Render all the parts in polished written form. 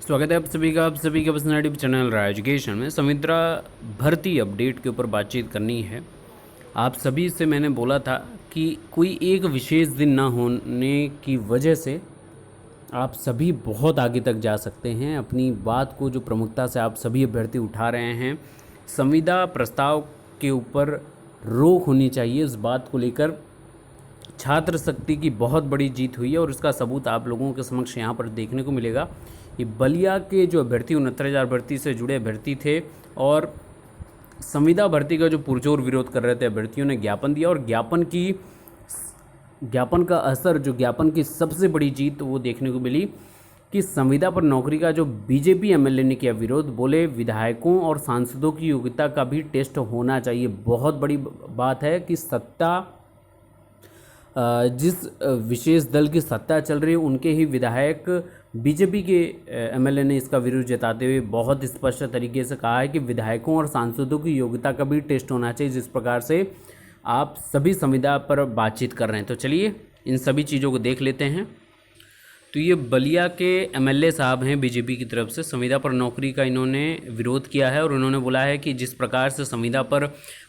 स्वागत है आप सभी का अपने यूट्यूब चैनल राय एजुकेशन में। संविदा भर्ती अपडेट के ऊपर बातचीत करनी है। आप सभी से मैंने बोला था कि कोई एक विशेष दिन ना होने की वजह से आप सभी बहुत आगे तक जा सकते हैं। अपनी बात को जो प्रमुखता से आप सभी अभ्यर्थी उठा रहे हैं, संविदा प्रस्ताव के ऊपर रोक होनी चाहिए, इस बात को लेकर छात्र शक्ति की बहुत बड़ी जीत हुई है और इसका सबूत आप लोगों के समक्ष यहाँ पर देखने को मिलेगा। ये बलिया के जो अभ्यर्थी 69,000 भर्ती से जुड़े अभ्यर्थी थे और संविदा भर्ती का जो पुरजोर विरोध कर रहे थे अभ्यर्थियों ने ज्ञापन दिया और ज्ञापन का असर, जो ज्ञापन की सबसे बड़ी जीत वो देखने को मिली कि संविदा पर नौकरी का जो बीजेपी एमएलए ने किया विरोध, बोले विधायकों और सांसदों की योग्यता का भी टेस्ट होना चाहिए। बहुत बड़ी बात है कि जिस विशेष दल की सत्ता चल रही है उनके ही विधायक बीजेपी के एमएलए ने इसका विरोध जताते हुए बहुत स्पष्ट तरीके से कहा है कि विधायकों और सांसदों की योग्यता का भी टेस्ट होना चाहिए, जिस प्रकार से आप सभी संविदा पर बातचीत कर रहे हैं। तो चलिए इन सभी चीज़ों को देख लेते हैं। तो ये बलिया के एमएलए साहब हैं बीजेपी की तरफ से, संविदा पर नौकरी का इन्होंने विरोध किया है और उन्होंने बोला है कि जिस प्रकार से संविदा पर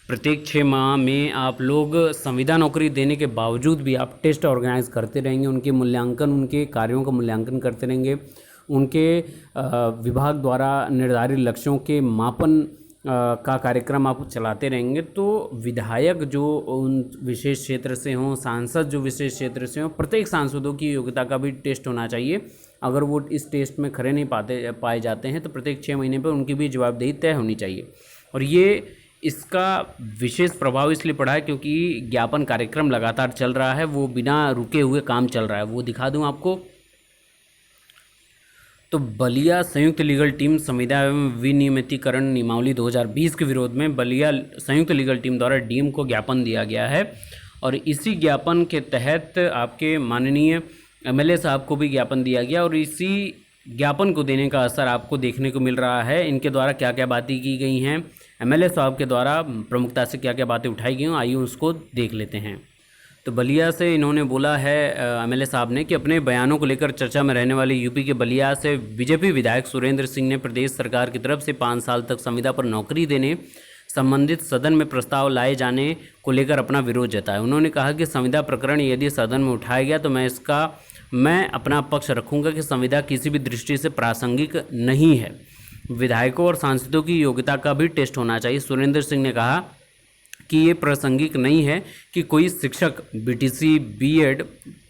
प्रत्येक 6 माह में आप लोग संविदा नौकरी देने के बावजूद भी आप टेस्ट ऑर्गेनाइज करते रहेंगे, उनके मूल्यांकन, उनके कार्यों का मूल्यांकन करते रहेंगे, उनके विभाग द्वारा निर्धारित लक्ष्यों के मापन का कार्यक्रम आप चलाते रहेंगे, तो विधायक जो उन विशेष क्षेत्र से हों, सांसद जो विशेष क्षेत्र से हों, प्रत्येक सांसदों की योग्यता का भी टेस्ट होना चाहिए। अगर वो इस टेस्ट में खरे नहीं पाए जाते हैं तो प्रत्येक 6 महीने पर उनकी भी जवाबदेही तय होनी चाहिए। और ये इसका विशेष प्रभाव इसलिए पड़ा है क्योंकि ज्ञापन कार्यक्रम लगातार चल रहा है, वो बिना रुके हुए काम चल रहा है। वो दिखा दूं आपको। तो बलिया संयुक्त लीगल टीम संविदा एवं विनियमितीकरण नियमावली 2020 के विरोध में बलिया संयुक्त लीगल टीम द्वारा डीएम को ज्ञापन दिया गया है और इसी ज्ञापन के तहत आपके माननीय एमएलए साहब को भी ज्ञापन दिया गया और इसी ज्ञापन को देने का असर आपको देखने को मिल रहा है। इनके द्वारा क्या क्या बातें की गई हैं, एमएलए साहब के द्वारा प्रमुखता से क्या क्या बातें उठाई गई हैं, आइए उसको देख लेते हैं। तो बलिया से इन्होंने बोला है एमएलए साहब ने कि अपने बयानों को लेकर चर्चा में रहने वाले यूपी के बलिया से बीजेपी विधायक सुरेंद्र सिंह ने प्रदेश सरकार की तरफ से 5 साल तक संविदा पर नौकरी देने संबंधित सदन में प्रस्ताव लाए जाने को लेकर अपना विरोध जताया। उन्होंने कहा कि संविदा प्रकरण यदि सदन में उठाया गया तो मैं अपना पक्ष रखूंगा कि संविदा किसी भी दृष्टि से प्रासंगिक नहीं है। विधायकों और सांसदों की योग्यता का भी टेस्ट होना चाहिए। सुरेंद्र सिंह ने कहा कि ये प्रासंगिक नहीं है कि कोई शिक्षक बीटीसी, बीएड,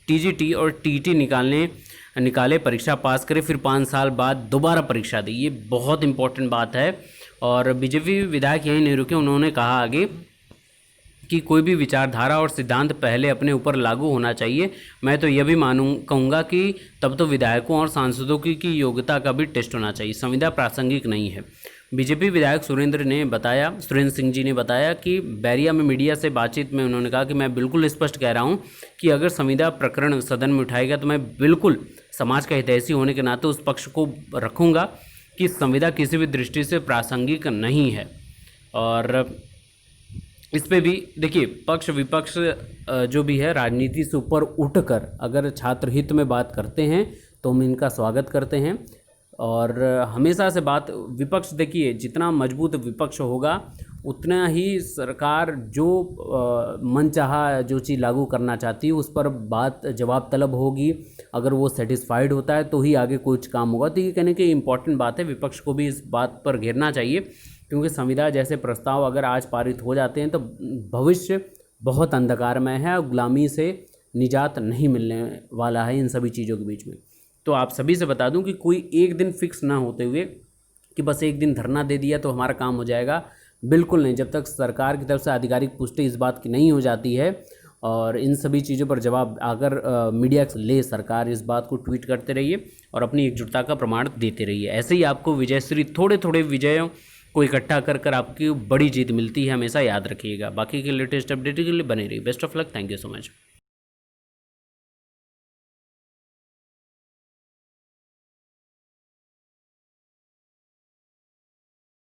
टीजीटी और टीटी निकाले, परीक्षा पास करे, फिर 5 साल बाद दोबारा परीक्षा दे। ये बहुत इंपॉर्टेंट बात है और बीजेपी विधायक यहीं नहीं रुके। उन्होंने कहा आगे कि कोई भी विचारधारा और सिद्धांत पहले अपने ऊपर लागू होना चाहिए। मैं तो यह भी कहूँगा कि तब तो विधायकों और सांसदों की योग्यता का भी टेस्ट होना चाहिए। संविदा प्रासंगिक नहीं है। बीजेपी विधायक सुरेंद्र सिंह जी ने बताया कि बैरिया में मीडिया से बातचीत में उन्होंने कहा कि मैं बिल्कुल स्पष्ट कह रहा हूं कि अगर संविदा प्रकरण सदन में उठाएगा तो मैं बिल्कुल समाज का हितैषी होने के नाते उस पक्ष को रखूंगा कि संविदा किसी भी दृष्टि से प्रासंगिक नहीं है। और इस पे भी देखिए, पक्ष विपक्ष जो भी है राजनीति से ऊपर उठकर अगर छात्र हित में बात करते हैं तो हम इनका स्वागत करते हैं। और हमेशा से बात विपक्ष, देखिए जितना मजबूत विपक्ष होगा उतना ही सरकार जो मनचाहा जो चीज़ लागू करना चाहती है उस पर बात जवाब तलब होगी। अगर वो सेटिस्फाइड होता है तो ही आगे कुछ काम होगा। तो ये कहने की इम्पॉर्टेंट बात है, विपक्ष को भी इस बात पर घेरना चाहिए क्योंकि संविदा जैसे प्रस्ताव अगर आज पारित हो जाते हैं तो भविष्य बहुत अंधकारमय है और गुलामी से निजात नहीं मिलने वाला है इन सभी चीज़ों के बीच में। तो आप सभी से बता दूं कि कोई एक दिन फिक्स ना होते हुए कि बस एक दिन धरना दे दिया तो हमारा काम हो जाएगा, बिल्कुल नहीं। जब तक सरकार की तरफ से आधिकारिक पुष्टि इस बात की नहीं हो जाती है और इन सभी चीज़ों पर जवाब अगर मीडिया ले सरकार, इस बात को ट्वीट करते रहिए और अपनी एकजुटता का प्रमाण देते रहिए। ऐसे ही आपको विजयश्री थोड़े थोड़े विजयों को इकट्ठा कर आपकी बड़ी जीत मिलती है, हमेशा याद रखिएगा। बाकी के लेटेस्ट अपडेट के लिए बने रहिए। Best of luck, thank you so much.